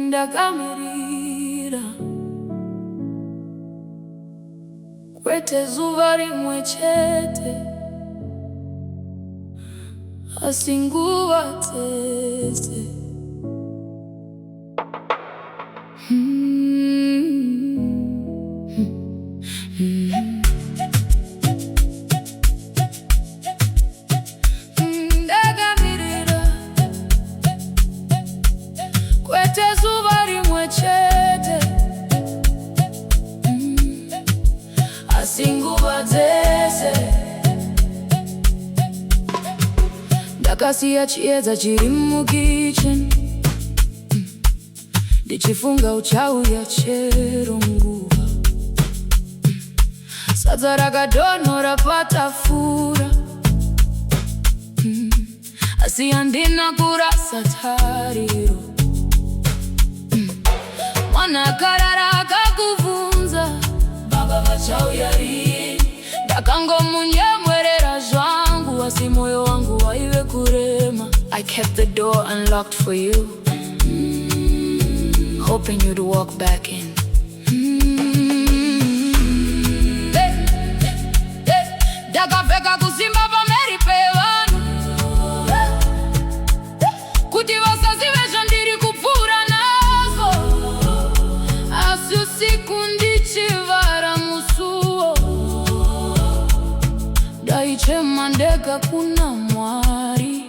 Ndakamirira kwete zuva rimwe chete, asi nguva dzese. Ndakamirira kwete zuva rimwe chete, asi nguva dzese. Ndakasiya chiedza chiri mukicheni, ndichifunga uchauya chero nguva. Sadza rakadonhora patafura, asi handina kurasa tariro. Mwana akarara akakuvunza, baba vachauya rini? Ndakangomunyemwerera zvangu, asi moyo wangu waive kurema. I kept the door unlocked for you, hoping you'd walk back in. Ndakapfeka kusimba pameri pevanhu, kuti vasazive zvandiri kupfuura nazvo. Asi usiku ndichivara musuwo, ndaichema ndega kuna Mwari.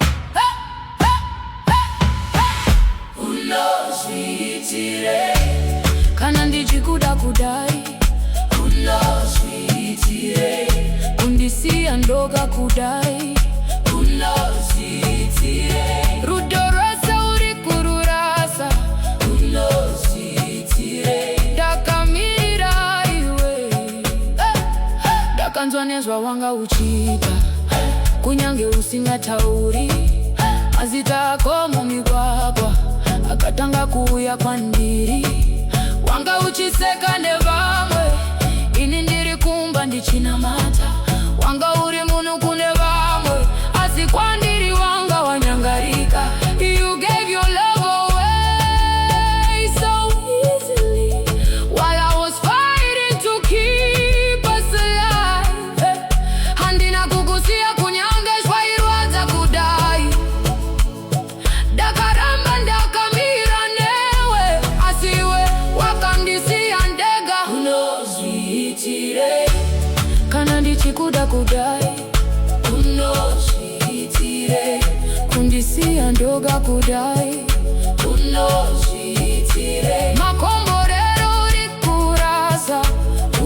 Unozviitirei kana ndichikuda kudai? Unozviitirei kundisiya ndoga kudai? Unozviitirei rudo rwese uri kururasa? Unozviitirei ndakamirira iwe. Ndakanzwa nezvawanga uchiita, kunyange usingatauri. Mazita ako mumigwagwa akatanga kuuya kwandiri. Wanga uchiseka nevamwe, ini ndiri kumba ndichinamata. Wanga uri munhu kune vamwe, asi kwandiri wanga wanyangarika. You gave your love away so easily, while I was fighting to keep us alive. Handina kukusiya kunyange zvairwadza kudai. Ndakaramba ndakamira newe, asi iwe wakandisiya ndega. Unozviitirei kana ndichikuda kudai? Unozviitirei kundisiya ndoga kudai? Unozviitirei makomborero uri kurasa?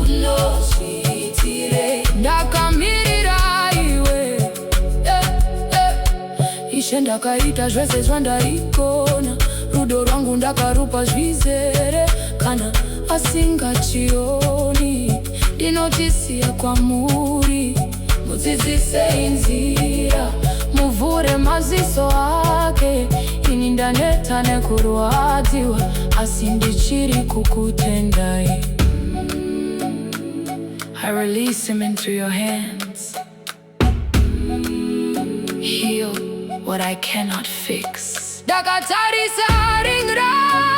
Unozviitirei ndakamirira iwe. Ishe ndakaita zvese zvandaigona, rudo rwangu ndakarupa zvizere. Kana asingachioni, ndinotisiya kwamuri. Mudzidzisei nzira, muvhure maziso ake. Ini ndaneta nekurwadziwa, asi ndichiri kukutendai. I release him into your hands. Heal what I cannot fix. Ndakatarisa ring light.